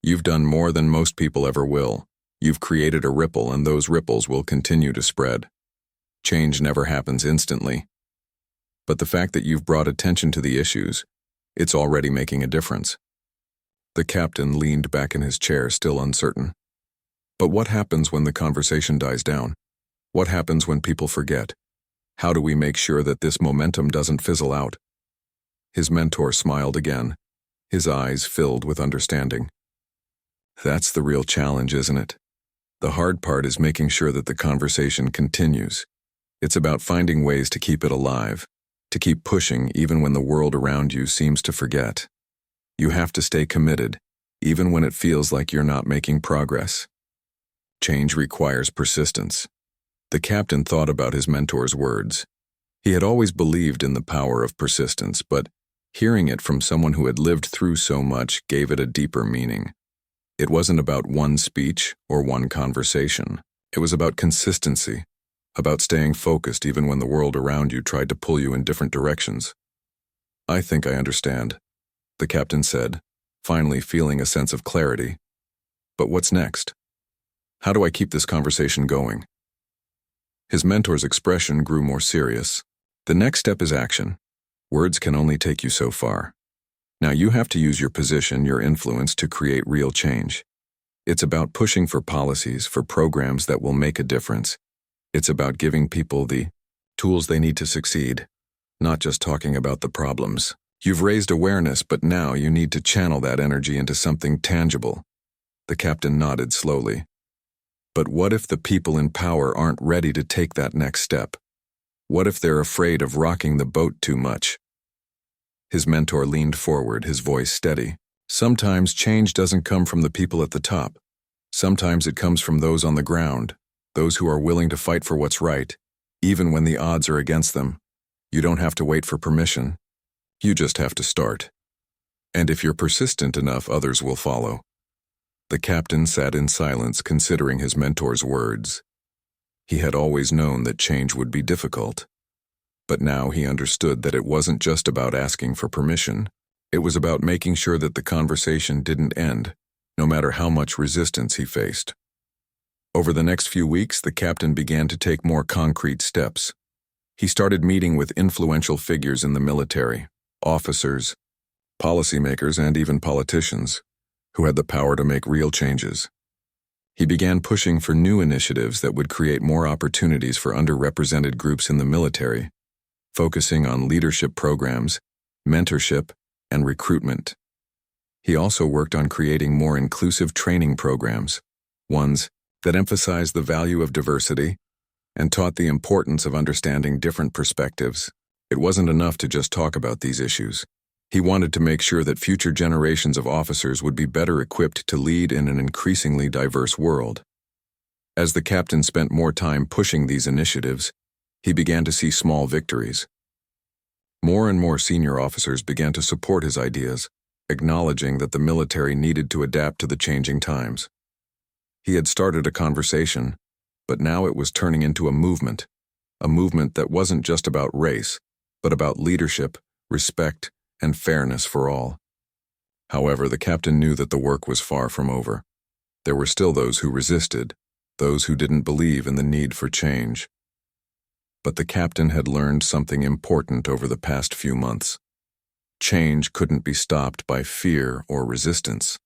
You've done more than most people ever will. You've created a ripple, and those ripples will continue to spread. Change never happens instantly. But the fact that you've brought attention to the issues, it's already making a difference." The captain leaned back in his chair, still uncertain. But what happens when the conversation dies down? What happens when people forget? How do we make sure that this momentum doesn't fizzle out? His mentor smiled again, his eyes filled with understanding. "That's the real challenge, isn't it? The hard part is making sure that the conversation continues. It's about finding ways to keep it alive, to keep pushing even when the world around you seems to forget. You have to stay committed, even when it feels like you're not making progress. Change requires persistence." The captain thought about his mentor's words. He had always believed in the power of persistence, but hearing it from someone who had lived through so much gave it a deeper meaning. It wasn't about one speech or one conversation. It was about consistency, about staying focused even when the world around you tried to pull you in different directions. "I think I understand," the captain said, finally feeling a sense of clarity. "But what's next? How do I keep this conversation going?" His mentor's expression grew more serious. "The next step is action. Words can only take you so far. Now you have to use your position, your influence, to create real change. It's about pushing for policies, for programs that will make a difference. It's about giving people the tools they need to succeed, not just talking about the problems. You've raised awareness, but now you need to channel that energy into something tangible." The captain nodded slowly. "But what if the people in power aren't ready to take that next step? What if they're afraid of rocking the boat too much?" His mentor leaned forward, his voice steady. Sometimes change doesn't come from the people at the top. Sometimes it comes from those on the ground, those who are willing to fight for what's right, even when the odds are against them. You don't have to wait for permission. You just have to start. And if you're persistent enough, others will follow. The captain sat in silence, considering his mentor's words. He had always known that change would be difficult. But now he understood that it wasn't just about asking for permission. It was about making sure that the conversation didn't end, no matter how much resistance he faced. Over the next few weeks, the captain began to take more concrete steps. He started meeting with influential figures in the military, officers, policymakers, and even politicians, who had the power to make real changes. He began pushing for new initiatives that would create more opportunities for underrepresented groups in the military, focusing on leadership programs, mentorship, and recruitment. He also worked on creating more inclusive training programs, ones that emphasized the value of diversity and taught the importance of understanding different perspectives. It wasn't enough to just talk about these issues. He wanted to make sure that future generations of officers would be better equipped to lead in an increasingly diverse world. As the captain spent more time pushing these initiatives, he began to see small victories. More and more senior officers began to support his ideas, acknowledging that the military needed to adapt to the changing times. He had started a conversation, but now it was turning into a movement that wasn't just about race, but about leadership, respect, and fairness for all. However, the captain knew that the work was far from over. There were still those who resisted, those who didn't believe in the need for change. But the captain had learned something important over the past few months. Change couldn't be stopped by fear or resistance.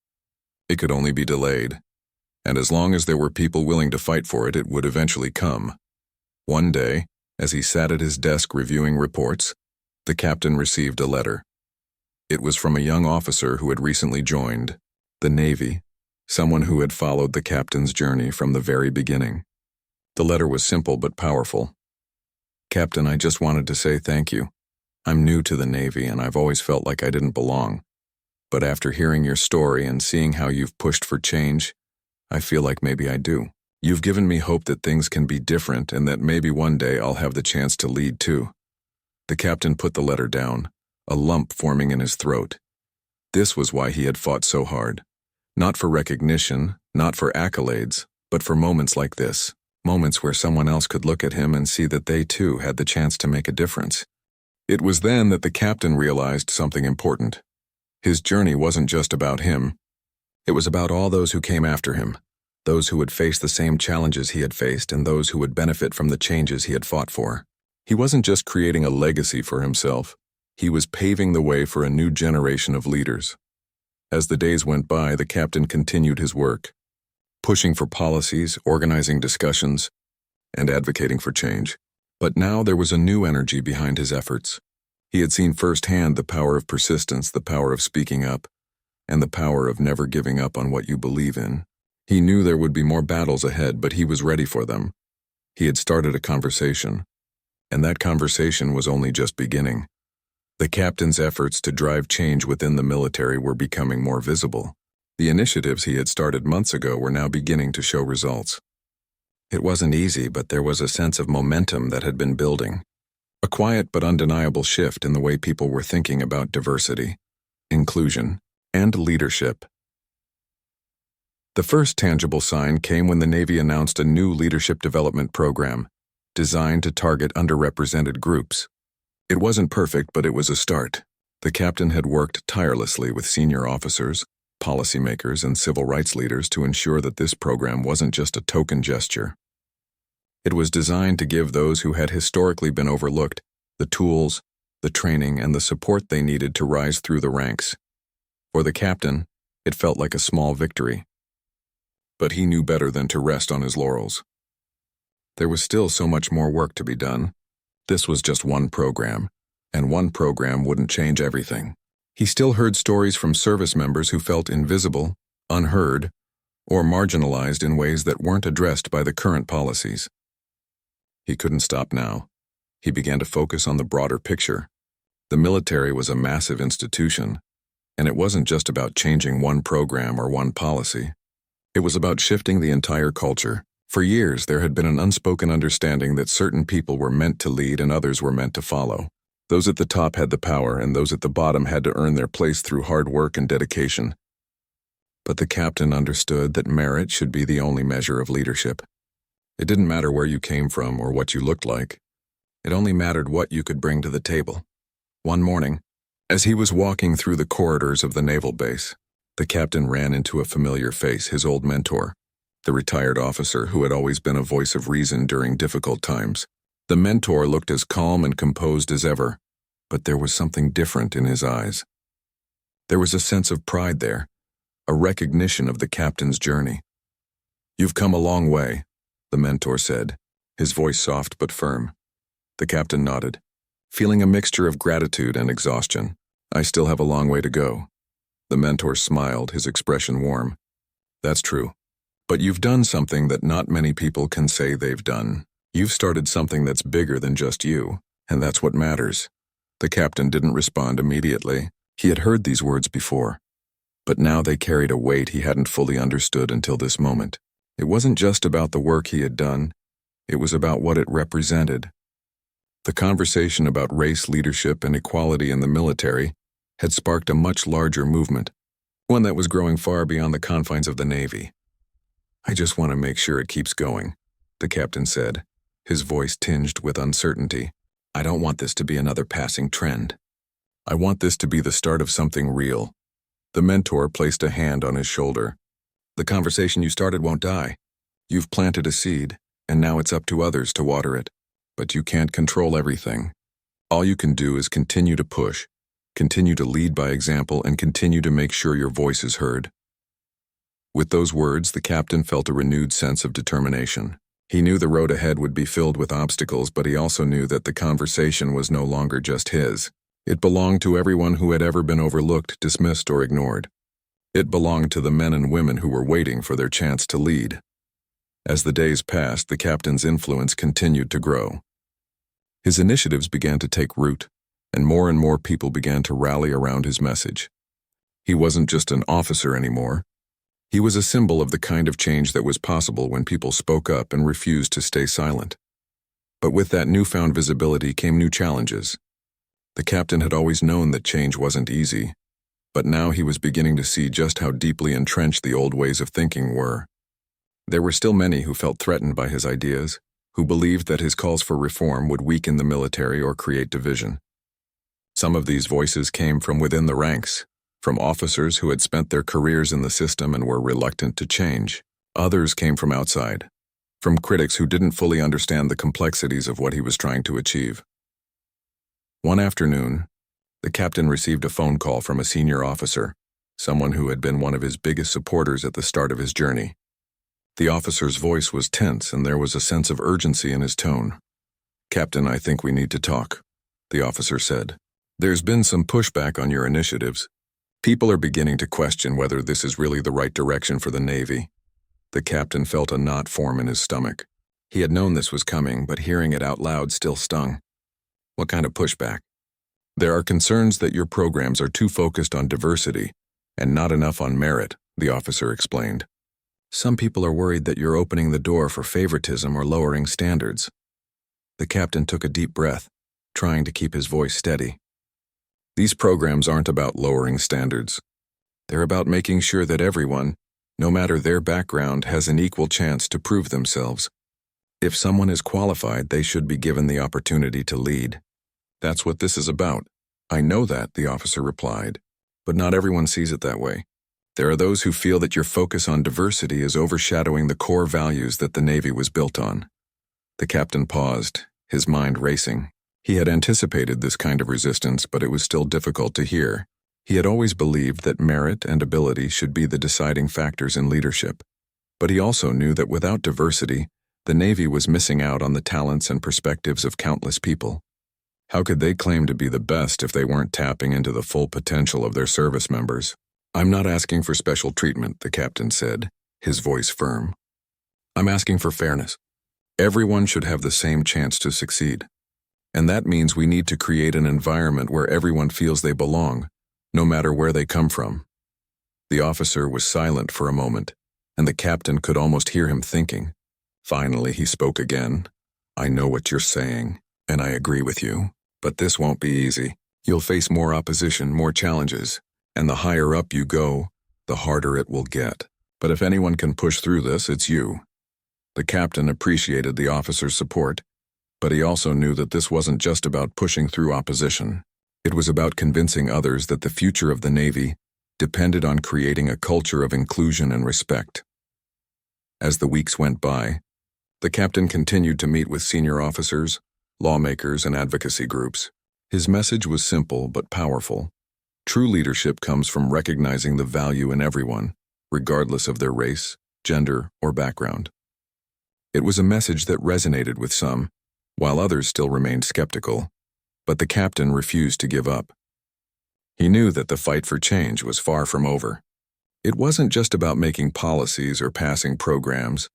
It could only be delayed. And as long as there were people willing to fight for it, it would eventually come. One day, as he sat at his desk reviewing reports, the captain received a letter. It was from a young officer who had recently joined the Navy, someone who had followed the captain's journey from the very beginning. The letter was simple but powerful. "Captain, I just wanted to say thank you. I'm new to the Navy and I've always felt like I didn't belong. But after hearing your story and seeing how you've pushed for change, I feel like maybe I do. You've given me hope that things can be different and that maybe one day I'll have the chance to lead too." The captain put the letter down, a lump forming in his throat. This was why he had fought so hard. Not for recognition, not for accolades, but for moments like this. Moments where someone else could look at him and see that they too had the chance to make a difference. It was then that the captain realized something important. His journey wasn't just about him. It was about all those who came after him, those who would face the same challenges he had faced and those who would benefit from the changes he had fought for. He wasn't just creating a legacy for himself. He was paving the way for a new generation of leaders. As the days went by, the captain continued his work, pushing for policies, organizing discussions, and advocating for change. But now there was a new energy behind his efforts. He had seen firsthand the power of persistence, the power of speaking up, and the power of never giving up on what you believe in. He knew there would be more battles ahead, but he was ready for them. He had started a conversation, and that conversation was only just beginning. The captain's efforts to drive change within the military were becoming more visible. The initiatives he had started months ago were now beginning to show results. It wasn't easy, but there was a sense of momentum that had been building. A quiet but undeniable shift in the way people were thinking about diversity, inclusion, and leadership. The first tangible sign came when the Navy announced a new leadership development program designed to target underrepresented groups. It wasn't perfect, but it was a start. The captain had worked tirelessly with senior officers, policymakers, and civil rights leaders to ensure that this program wasn't just a token gesture. It was designed to give those who had historically been overlooked the tools, the training, and the support they needed to rise through the ranks. For the captain, it felt like a small victory. But he knew better than to rest on his laurels. There was still so much more work to be done. This was just one program, and one program wouldn't change everything. He still heard stories from service members who felt invisible, unheard, or marginalized in ways that weren't addressed by the current policies. He couldn't stop now. He began to focus on the broader picture. The military was a massive institution, and it wasn't just about changing one program or one policy. It was about shifting the entire culture. For years, there had been an unspoken understanding that certain people were meant to lead and others were meant to follow. Those at the top had the power, and those at the bottom had to earn their place through hard work and dedication. But the captain understood that merit should be the only measure of leadership. It didn't matter where you came from or what you looked like. It only mattered what you could bring to the table. One morning, as he was walking through the corridors of the naval base, the captain ran into a familiar face, his old mentor, the retired officer who had always been a voice of reason during difficult times. The mentor looked as calm and composed as ever, but there was something different in his eyes. There was a sense of pride there, a recognition of the captain's journey. "You've come a long way," the mentor said, his voice soft but firm. The captain nodded, feeling a mixture of gratitude and exhaustion. "I still have a long way to go." The mentor smiled, his expression warm. "That's true. But you've done something that not many people can say they've done. You've started something that's bigger than just you, and that's what matters." The captain didn't respond immediately. He had heard these words before, but now they carried a weight he hadn't fully understood until this moment. It wasn't just about the work he had done, it was about what it represented. The conversation about race, leadership, and equality in the military had sparked a much larger movement, one that was growing far beyond the confines of the Navy. "I just want to make sure it keeps going," the captain said, his voice tinged with uncertainty. "I don't want this to be another passing trend. I want this to be the start of something real." The mentor placed a hand on his shoulder. "The conversation you started won't die. You've planted a seed, and now it's up to others to water it. But you can't control everything. All you can do is continue to push, continue to lead by example, and continue to make sure your voice is heard." With those words, the captain felt a renewed sense of determination. He knew the road ahead would be filled with obstacles, but he also knew that the conversation was no longer just his. It belonged to everyone who had ever been overlooked, dismissed, or ignored. It belonged to the men and women who were waiting for their chance to lead. As the days passed, the captain's influence continued to grow. His initiatives began to take root, and more people began to rally around his message. He wasn't just an officer anymore. He was a symbol of the kind of change that was possible when people spoke up and refused to stay silent. But with that newfound visibility came new challenges. The captain had always known that change wasn't easy, but now he was beginning to see just how deeply entrenched the old ways of thinking were. There were still many who felt threatened by his ideas, who believed that his calls for reform would weaken the military or create division. Some of these voices came from within the ranks, from officers who had spent their careers in the system and were reluctant to change. Others came from outside, from critics who didn't fully understand the complexities of what he was trying to achieve. One afternoon, the captain received a phone call from a senior officer, someone who had been one of his biggest supporters at the start of his journey. The officer's voice was tense, and there was a sense of urgency in his tone. "Captain, I think we need to talk," the officer said. "There's been some pushback on your initiatives. People are beginning to question whether this is really the right direction for the Navy." The captain felt a knot form in his stomach. He had known this was coming, but hearing it out loud still stung. "What kind of pushback?" "There are concerns that your programs are too focused on diversity and not enough on merit," the officer explained. "Some people are worried that you're opening the door for favoritism or lowering standards." The captain took a deep breath, trying to keep his voice steady. "These programs aren't about lowering standards. They're about making sure that everyone, no matter their background, has an equal chance to prove themselves. If someone is qualified, they should be given the opportunity to lead. That's what this is about." "I know that," the officer replied, "but not everyone sees it that way. There are those who feel that your focus on diversity is overshadowing the core values that the Navy was built on." The captain paused, his mind racing. He had anticipated this kind of resistance, but it was still difficult to hear. He had always believed that merit and ability should be the deciding factors in leadership. But he also knew that without diversity, the Navy was missing out on the talents and perspectives of countless people. How could they claim to be the best if they weren't tapping into the full potential of their service members? "I'm not asking for special treatment," the captain said, his voice firm. "I'm asking for fairness. Everyone should have the same chance to succeed. And that means we need to create an environment where everyone feels they belong, no matter where they come from. The officer was silent for a moment, and the captain could almost hear him thinking. Finally, he spoke again. I know what you're saying, and I agree with you, but this won't be easy. You'll face more opposition, more challenges, and the higher up you go, the harder it will get. But if anyone can push through this, it's you. The captain appreciated the officer's support, but he also knew that this wasn't just about pushing through opposition. It was about convincing others that the future of the Navy depended on creating a culture of inclusion and respect. As the weeks went by, the captain continued to meet with senior officers, lawmakers, and advocacy groups. His message was simple but powerful. True leadership comes from recognizing the value in everyone, regardless of their race, gender, or background. It was a message that resonated with some, while others still remained skeptical. But the captain refused to give up. He knew that the fight for change was far from over. It wasn't just about making policies or passing programs.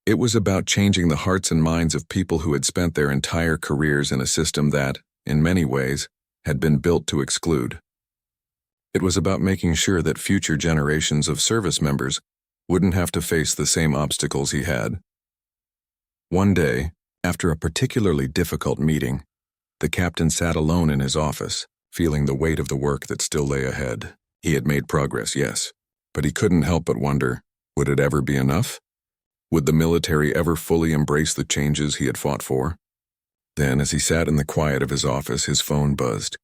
It was about changing the hearts and minds of people who had spent their entire careers in a system that, in many ways, had been built to exclude. It was about making sure that future generations of service members wouldn't have to face the same obstacles he had. One day, after a particularly difficult meeting, the captain sat alone in his office, feeling the weight of the work that still lay ahead. He had made progress, yes, but he couldn't help but wonder, would it ever be enough? Would the military ever fully embrace the changes he had fought for? Then, as he sat in the quiet of his office, his phone buzzed.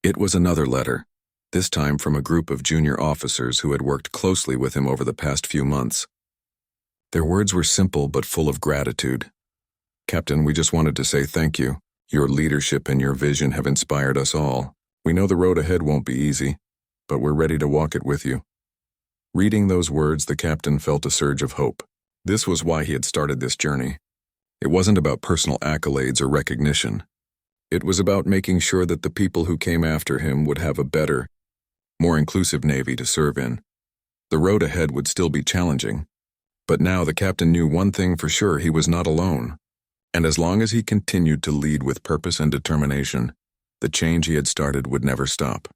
It was another letter, this time from a group of junior officers who had worked closely with him over the past few months. Their words were simple but full of gratitude. Captain, we just wanted to say thank you. Your leadership and your vision have inspired us all. We know the road ahead won't be easy, but we're ready to walk it with you. Reading those words, the captain felt a surge of hope. This was why he had started this journey. It wasn't about personal accolades or recognition. It was about making sure that the people who came after him would have a better, more inclusive Navy to serve in. The road ahead would still be challenging, but now the captain knew one thing for sure: he was not alone. And as long as he continued to lead with purpose and determination, the change he had started would never stop.